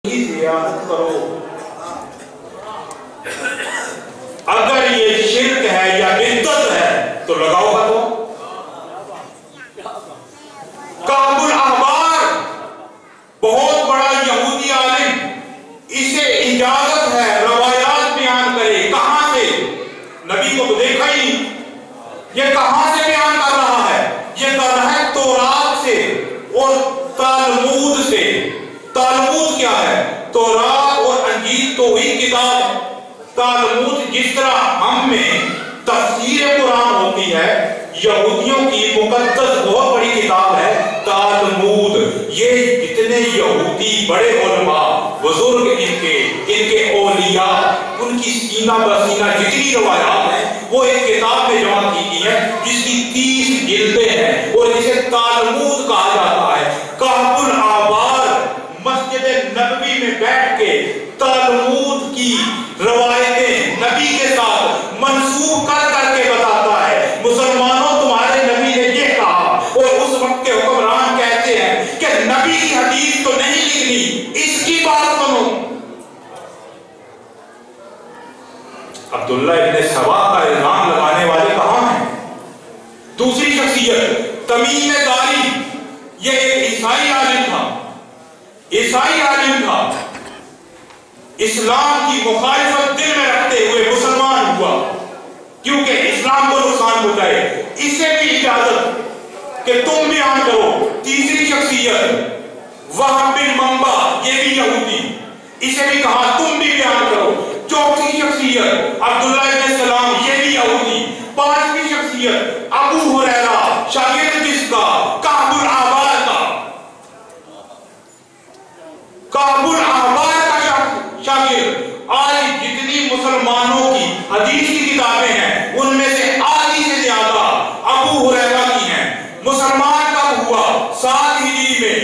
जियारत करो। अगर ये शिर्क है या बिद्दत है तो लगाओ फतवा। काबुल अहबार बहुत बड़ा यहूदी आलिम, इसे इजाजत है रवायात बयान करे। कहां से? नबी को तो देखा ही नहीं, ये कहां से बयान कर रहा है? ये कर रहा है तौरात से और तालमूद से। तालमूद क्या है? तौरात और अंजील तो वही किताब है। तालमूद जिस तरह हम में तफसीर कुरान होती है, यहूदियों की मुकद्दस बहुत बड़ी किताब है तालमूद। ये जितने यहूदी बड़े उलमा बुजुर्ग इनके औलिया, उनकी सीना बसीना जितनी रवायात है वो एक किताब में जमा की गई है जिसकी 30 जिल्दें हैं और इसे तालमूद कहा जाता है। काबुल आबाद मस्जिद नबवी में बैठ के तालमूद की रवायतें नबी के साथ मंसूब कर करके बताता है, मुसलमानों तुम्हारे नबी ने ये कहा। और उस वक्त के हुक्मरान कहते हैं कि नबी की हदीस तो नहीं लिखनी, इसकी बात सुनो। अब्दुल्ला इब्न सबा का इल्जाम लगाने वाले कहां हैं? दूसरी शख्सियत तमीम दारी, ये एक ईसाई आलिम था। ईसाई आलिम था, इस्लाम की मुखालिफत दिल में रखते हुए मुसलमान हुआ क्योंकि इस्लाम को नुकसान पहुंचाए। इसे भी इजाजत कि तुम बयान करो। तीसरी शख्सियत वहाब बिन मंबा, ये भी यहूदी, इसे भी कहा तुम भी बयान करो। चौथी शख्सियत अब्दुल्ला इब्न सलाम, ये भी यहूदी। पांचवी शख्सियत अबू हुरैरा, शागिर्द किसका? काबुल अहबार का। काबुल अहबार का शागिर्द। आज जितनी मुसलमानों की हदीस की किताबें हैं उनमें से आधी से ज्यादा अबू हुरैरा की हैं। मुसलमान कब हुआ? 7 हिजरी में।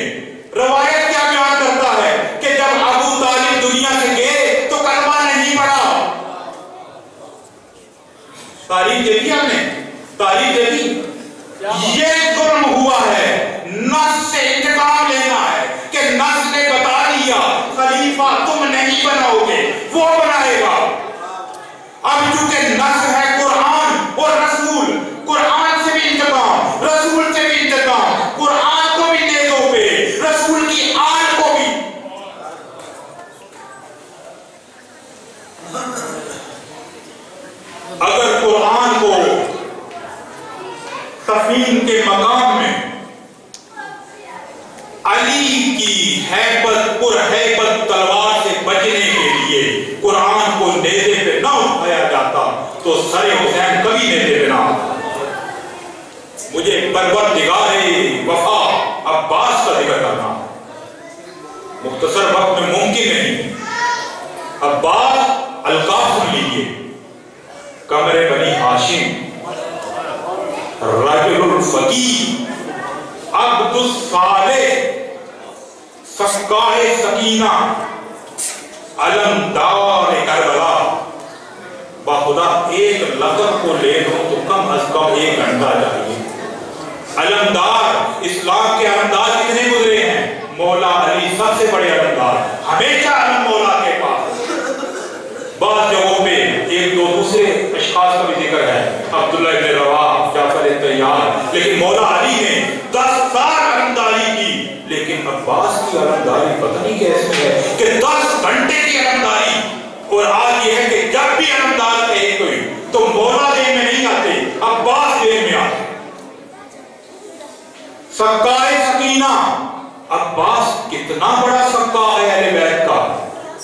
रवायत क्या बयान करता है कि जब अबू तालिब दुनिया से गए तो कलमा नहीं पढ़ा। तारीख देखी हमने, तारीख देखी। ये जुर्म हुआ है, नस से इंतकाम लेना है कि नस ने बता दिया खलीफा तुम नहीं बनाओगे, वो बनाएगा। अब चूंकि नस है कुरान और रसूल, कुरान से भी इंतकाम, रसूल से भी इंतकाम, कुरान को भी दे दो पे, रसूल की आन को भी। अगर कुरान को तफीन के मकाम में अली की हैबत पुरहैबत तलवार से बचने के लिए कुरान को नेज़े पे ना उठाया जाता तो सरे हुसैन कभी नेज़े पे ना आता। मुझे परवरदिगारे वफा अब्बास का जिक्र करना मुख्तसर वक्त में मुमकिन नहीं। अब्बास अलकाब सुन लीजिए। कमरे बनी हाशिम, रजुल फकीह, अब्दुस सालेह, सकाए सकीना, अलमदार करबला। बाखुदा एक लक़ब को ले लो तो कम अज कम 1 घंटा चाहिए। अलमदार, इस्लाम के अलमदार कितने गुजरे हैं? मौला अली सबसे बड़े अलमदार, हमेशा अलम मौला के पास। बात जगहों पे 1-2 दूसरे अशखास का भी जिक्र है, अब्दुल्ला इब्न रवाह, जाफर तैयार, लेकिन मौला अली ने 10 साल अलमदारी की। लेकिन अब्बास की अलमदारी पता नहीं कैसे है कि 10 घंटे की अलमदारी। और आज ये है कि जब भी अलमदार कहे कोई तो मौला देन में नहीं आते, अब्बास देन में आते। सकाए सकीना, अब्बास कितना बड़ा सक्का है अहले बैत का।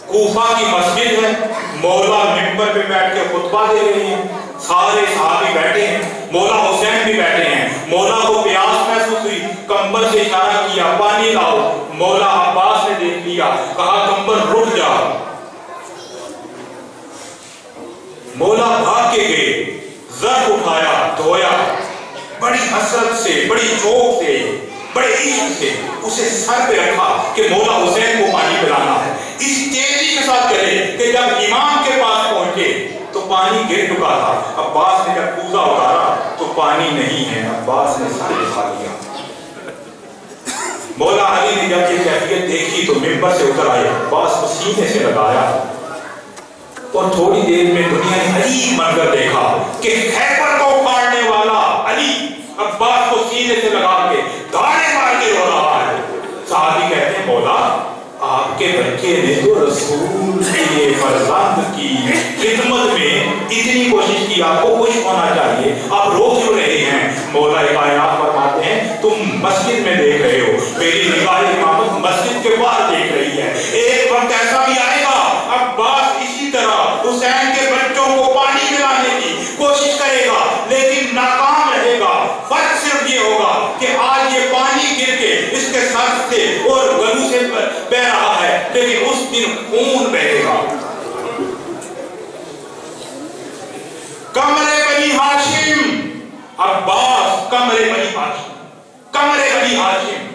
कूफा की मस्जिद है, मौला मिंबर पे बैठ के खुतबा दे रहे हैं, सारे सहाबी बैठे हैं, मौला हुसैन भी बैठे हैं। मौला को प्यास महसूस हुई, कंबल से इशारा किया पानी लाओ। मौला अब्बास ने देख लिया, कहा कंबल रुक जा। मौला भाग के गए, ज़र्फ उठाया, धोया, बड़ी हसरत से, बड़ी शौक से, बड़े इश्क से उसे सर पे रखा कि मौला हुसैन को पानी पिलाना है। इस तेजी के साथ चले कि जब इमाम के पास पहुंचे तो पानी गिर चुका था। अब्बास ने जब कूदा उतारा तो पानी नहीं है। अब्बास ने सर उठा लिया। मौला अली ने जब ये कैफियत देखी तो मिंबर से उतर आए, अब्बास सीने से लगाया और थोड़ी देर में दुनिया ने अजीब मंजर देखा कि खैबर को उखाड़ने वाला अली अब्बास को सीने से लगा के दाने मार के रो रहा है। साहबी कहते हैं मौला आपके बच्चे ने तो रसूल के फरजंद की खिदमत में इतनी कोशिश की, आपको खुश होना चाहिए, आप रो क्यों रहे हैं? मौला कायनात फरमाते हैं तुम मस्जिद में देख रहे हो, मेरी निगाह इमामत मस्जिद के बाहर देख रही है। एक वक्त ऐसा भी आएगा अब्बास इसी तरह हुसैन के बच्चों को पानी पिलाने की कोशिश करेगा लेकिन नाकाम रहेगा। फर्क सिर्फ ये होगा कि आज ये पानी गिर के इसके सर से और गलू से बह रहा है, लेकिन उस दिन खून बहेगा। कमरे बनी हाशिम, अब्बास कमरे बनी हाशिम, कमरे बनी हाशिम।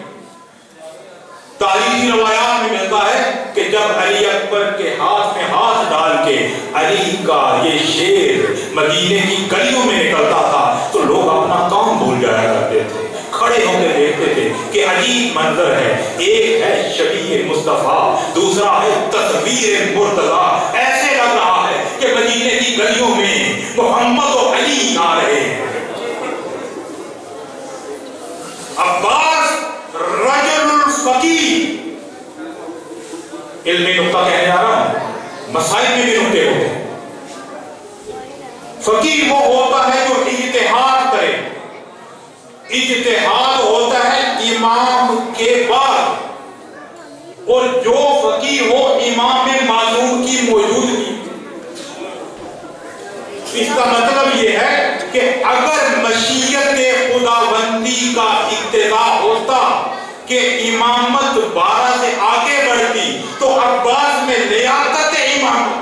तारीखी रवायात में मिलता है कि जब अली अकबर के हाथ में हाथ डाल के अली का ये शेर मदीने की गलियों में निकलता था तो लोग अपना काम भूल जाया करते थे, खड़े होकर देखते थे कि अजीब मंजर है। एक है शबीह मुस्तफा, दूसरा है तस्वीर मुर्तजा। ऐसे लग रहा है कि मदीने की गलियों में मोहम्मद और अली आ रहे हैं। अब्बास रजुल फकीह, इल्मी नुक्ता कहने जा रहा हूं, मसाइल में भी नुक्ते होते हैं। फकीह वो होता है जो इज्तिहाद करे, इज्तिहाद होता है इमाम के बाद, और जो फकीह हो इमाम में मालूम की मौजूदगी। इसका मतलब यह है कि अगर मशीयत खुदाबंदी का इक्तिदा होता कि इमामत 12 से आगे बढ़ती तो अब्बास में लियाकत इमामत।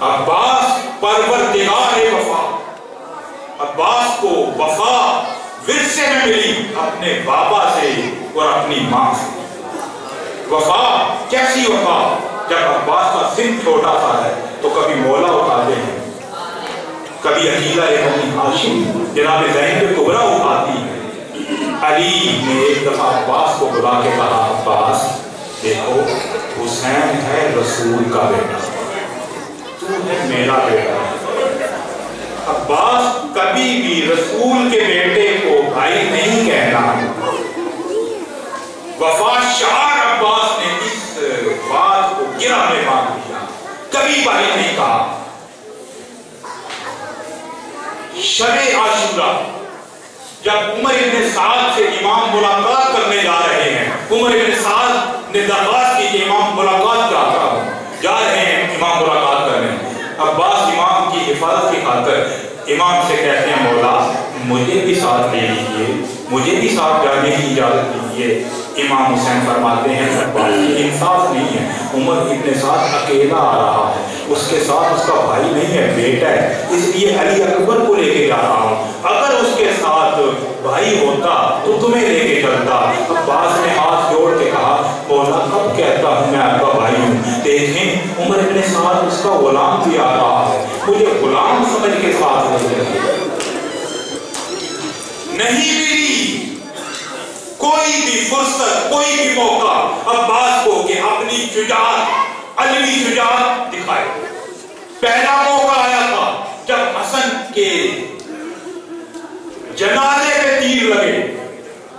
अब्बास परवरदिगार वफा, अब्बास को वफा विरसे में मिली अपने बाबा से और अपनी मां से। वफा कैसी वफा? जब अब्बास का सिन छोटा सा है तो कभी मौला उठाते हैं, कभी अकीला इब्न हाशिम जनाब ज़ैनब कुबरा उठाती है। अली ने एक दफा अब्बास को बुला के कहा अब्बास देखो हुसैन है रसूल का बेटा, तू है मेरा बेटा। अब्बास कभी भी रसूल के बेटे को भाई नहीं कहना। वफा शार अब्बास ने इस बात को गिरा में बांध दिया, कभी भाई नहीं कहा। शबे आशूरा जब उमर इब्न साद से इमाम मुलाकात करने जा रहे हैं, उमर इब्न साद ने दरख्वास्त की कि इमाम मुलाकात चाहता हूं, जा रहे हैं इमाम मुलाकात करने। अब्बास इमाम की हिफाजत की खातिर इमाम से कहते हैं मौला मुझे भी साथ ले लीजिए, मुझे भी साथ जाने की इजाजत दीजिए। इमाम हुसैन फरमाते हैं अब्बास की इंसाफ नहीं है, उमर इब्न साद अकेला आ रहा है, उसके साथ उसका भाई नहीं है बेटा है, इसलिए अली अकबर को लेके जा रहा हूं। अगर उसके साथ भाई होता तो तुम्हें लेके चलता। अब्बास ने हाथ जोड़ के कहा मौला कब कहता हूं मैं आपका भाई हूं, देखें उमर इब्न साद उसका गुलाम भी आ रहा है, मुझे गुलाम समझ के साथ नहीं मिली कोई भी फुर्सत, कोई भी मौका अब्बास को कि अपनी शुजाअत, अलवी शुजाअत दिखाए। पहला मौका आया था जब हसन के जनाजे पे तीर लगे,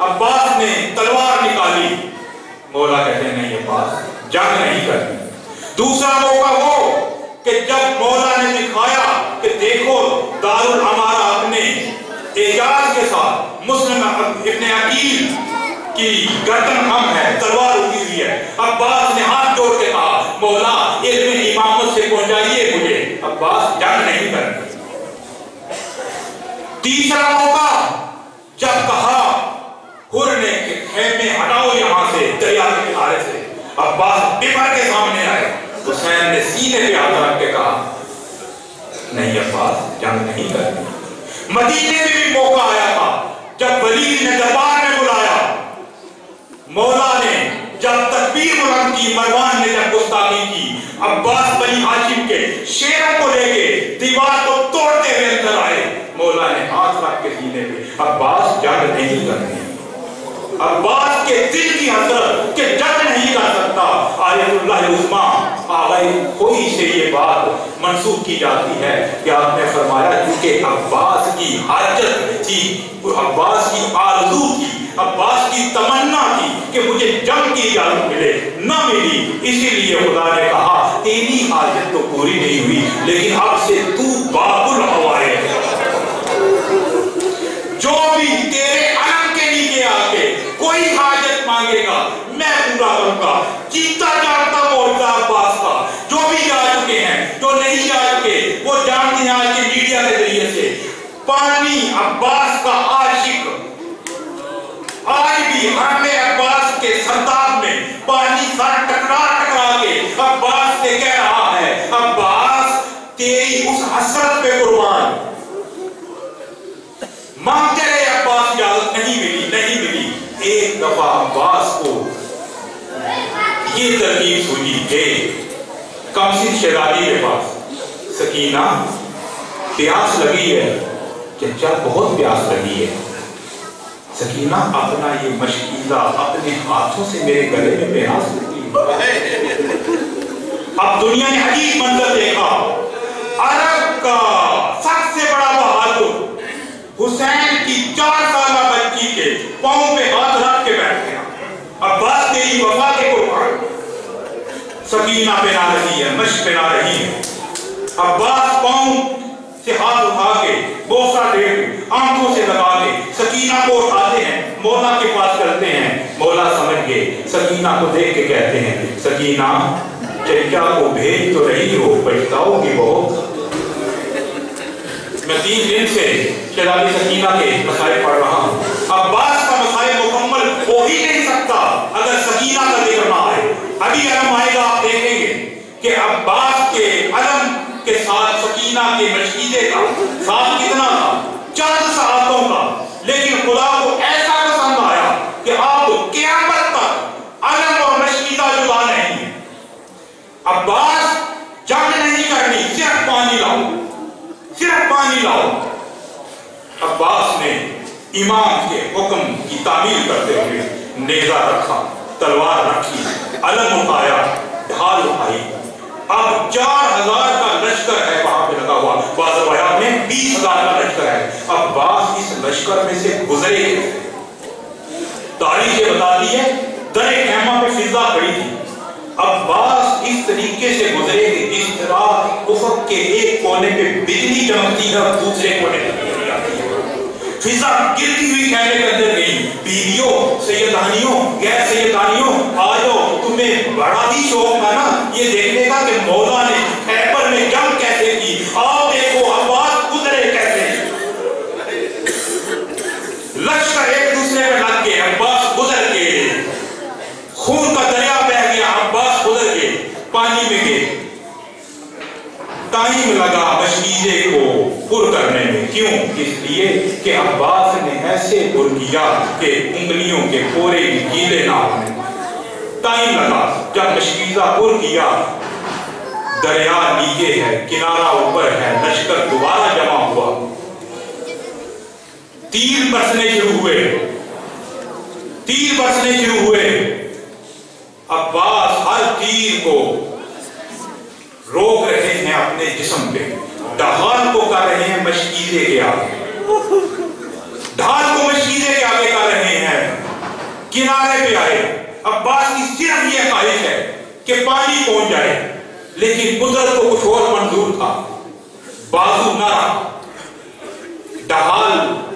अब्बास ने तलवार निकाली, मौला कहते हैं नहीं अब्बास जंग नहीं करनी। दूसरा मौका वो कि जब मौला ने दिखाया कि देखो दारुल अमारा अपने एजाज के साथ मुस्लिम इब्न अकील की गर्दन हम है, तलवार उठी हुई है। अब्बास ने हाथ जोड़ के कहा मौला इल्म इमामत से पहुंचाइए मुझे, अब्बास जंग नहीं करनी। तीसरा मौका जब कहा हुर ने खेमे हटाओ यहां से दरिया के किनारे से, अब्बास बिफर के सामने आए, हुसैन ने सीने पे हाथ रख के कहा नहीं अब्बास जंग नहीं करनी। मदीने में भी मौका आया था जब वलीद ने दरबार में बुलाया, मौला ने जब तकबीर बुलंद की, मरवान ने जब गुस्ताखी की, अब्बास बनी हाशिम के शेरों को लेके दीवार को तोड़ते हुए अंदर आए, मौला ने हाथ रख के सीने पे अब्बास जंग नहीं करनी। अब्बास के दिल की हसरत कि जंग नहीं मंसूब की जाती है कि आपने फरमाया क्योंकि अब्बास की हाजत थी, अब्बास की आरज़ू थी, अब्बास की तमन्ना थी कि मुझे जंग की इजाजत मिले, न मिली, इसीलिए खुदा ने कहा तेरी हाजत तो पूरी नहीं हुई, लेकिन अब से तू बाबुल हवाए, जो भी तेरे अलम के नीचे आके कोई हाजत मांगेगा मैं पूरा करूंगा। जीता जागता मौजूदा अब्बास का, जो भी जा चुके हैं, जो नहीं जा चुके वो जानते हैं आज के मीडिया के जरिए से। पानी अब्बास का आशिक आज भी हमें अब्बास के सरताब में पानी सर टकरा के अब्बास से कह रहा है अब्बास तेरी उस हसरत पे कुर्बान। मांगते रहे अब्बास, इजाजत नहीं मिली। एक दफा अब्बास को ये तरकीब सूझी है कमसिन शहजादी के पास, सकीना प्यास लगी है, चचा बहुत प्यास लगी है, सकीना अपना ये मशकीला अपने हाथों से मेरे गले में पहना सकती है। अब दुनिया ने अजीब मंजर देखा, अरब का सबसे बड़ा बहादुर हुसैन की 4 साल बच्ची के पांव पे हाथ रख के बैठ गया। अब्बास तेरी वफा के कुर्बान। सकीना पहना रही है, मश्क पहना रही है, अब्बास पांव से हाथ उठा के बोसा दे आंखों से लगा के सकीना को उठाते हैं, मौला के पास करते हैं। मौला समझ गए, सकीना को देख के कहते हैं सकीना चचा को भेज तो रही हो, पछताओगी बहुत। मैं 3 दिन से शहजादी सकीना के मसाइल पढ़ रहा हूँ। अब्बास का मसाइल मुकम्मल हो ही नहीं सकता अगर सकीना का जिक्र ना आए। अभी अलम आएगा, आप देखेंगे कि अब्बास के अलम के साथ सकीना के मशकीदे का साथ कितना था, 4 सहातों का, लेकिन खुदा को ऐसा पसंद आया कि आप क़यामत तक अलम और मशकीदा जुदा नहीं है। अब्बास जंग नहीं करनी, सिर्फ पानी लाओ, सिर्फ पानी लाओ। अब्बास ने इमाम के हुक्म की तामील करते हुए नेजा रखा, तलवार रखी, अलम उठाया, ढाल उठाई। अब 4000 का लश्कर है वहां पे लगा हुआ, बाज़ में 20,000 का लश्कर है। अब्बास इस लश्कर में से गुजरे, तारीख ये बताती है दरे खैमा पे फिजा खड़ी थी। अब्बास इस तरीके से गुजरे कि जिस तरह उफक के एक कोने पे बिजली चमकती है और दूसरे कोने पे बिजली आती है। फिजा गिरती हुई खैमे के अंदर गई। बीवियों, सैयदानियों, गैर सैयदानियों, आओ, तुम्हें बड़ा ही शौक था ना ये देखने का कि मौला ने खैबर में जंग कैसे की। आओ देखो अब्बास गुजरे कैसे, लश्कर एक दूसरे पे लग गए, अब्बास गुजर गए, खून का दरिया बह गया, अब्बास गुजर गए, पानी में गए। टाइम लगा मशकीजे को पुर करने में, क्यों? इसलिए कि अब्बास ने ऐसे पुर किया कि उंगलियों के पोरे गीले ना होने। टाइम लगा, जब मशकीजा पुर किया, दरिया नीचे है, किनारा ऊपर है, लश्कर दोबारा जमा हुआ, तीर बरसने शुरू हुए। अब्बास हर तीर को रोक रहे हैं अपने जिस्म पे, ढाल को कर रहे हैं मशकीजे के आगे, ढाल को मशकीजे के आगे कर रहे हैं। किनारे पे आए, अब्बास की सिर्फ ये ख्वाहिश है कि पानी पहुंच जाए, लेकिन कुदरत को कुछ और मंजूर था। बाजू ना रहा, ढाल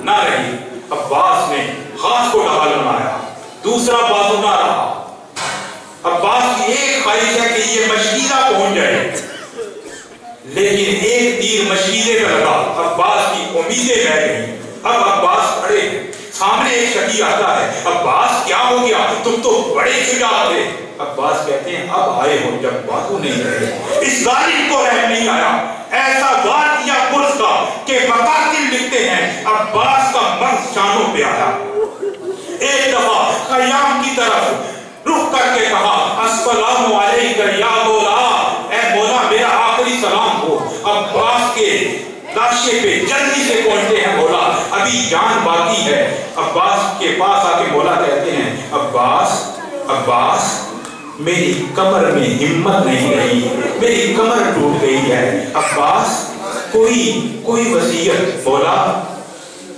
ना रही, अब्बास ने हाथ को ढाल बनाया, दूसरा बाजू ना रहा। अब्बास की एक ख्वाहिश है कि ये मशकीदा पहुंच जाए, लेकिन एक तीर मशकीदे पे लगा, अब्बास की उम्मीदें बह गई। अब अब्बास खड़े, सामने एक शकी आता है, अब्बास क्या हो गया, तुम तो बड़े शुजा थे। अब्बास कहते हैं अब आए हो जब बाजू नहीं रहे। इस जालिम को रहम नहीं आया, ऐसा वार किया पुरुष का कि मकातिल लिखते हैं अब्बास का मर्द शानों पे आया। एक दफा कयाम की तरफ रुख करके कहा अस्सलामु अलैका या मौला, ऐ मौला मेरा आखिरी सलाम हो। अब्बास के लाशे पे जल्दी से पहुंचते हैं मौला, अभी जान बाकी है। अब्बास के पास आके मौला कहते हैं अब्बास, अब्बास मेरी कमर में हिम्मत नहीं रही, मेरी कमर टूट गई है। अब्बास कोई वसीयत? बोला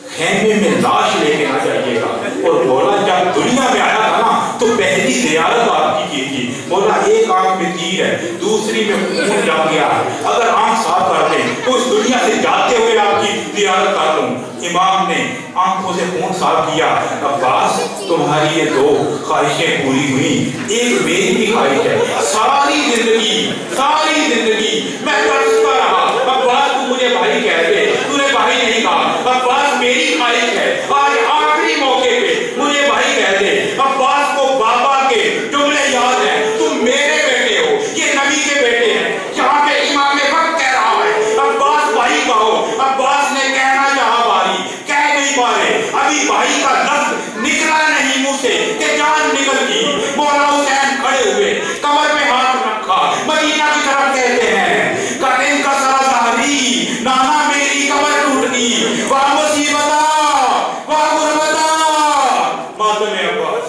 खेमे में लाश लेके आ जाइएगा। और बोला जब दुनिया में आया था ना तो पहली ज़ियारत आपकी की थी। बोला एक आंख में तीर है, दूसरी में खून जा गया है, अगर आंख साफ कर दें तो इस दुनिया से जाते हुए आपकी ज़ियारत कर लूं। इमाम ने आंखों से खून साफ किया। अब्बास तुम्हारी ये दो ख्वाहिशें पूरी हुई, एक मेरी भी ख्वाहिश है। सारी जिंदगी मैं तरसता रहा, अब्बास तू मुझे भाई कह दे, तूने भाई नहीं कहा। अब्बास मेरी ख्वाहिश है आज आखिरी मौके पे मुझे भाई कह दे। अब्बास को बाबा के जुमले याद है, तुम मेरे बेटे हो, ये नबी के बेटे हैं, यहाँ पे इमाम वक्त कह रहा है अब्बास भाई कहो। अब्बास ने कहना चाहा भाई, कह नहीं पा रहे, अभी भाई का लफ्ज निकला नहीं मुंह से कि जान निकल गई। मौला हुसैन खड़े हुए, कमर पे हाथ रखा, मदीना की तरफ कहते हैं करें का सरा ज़हरी, नाना मेरी कमर टूट गई, वाह मुसीबता वाह गुरबता, मातम अब्बास।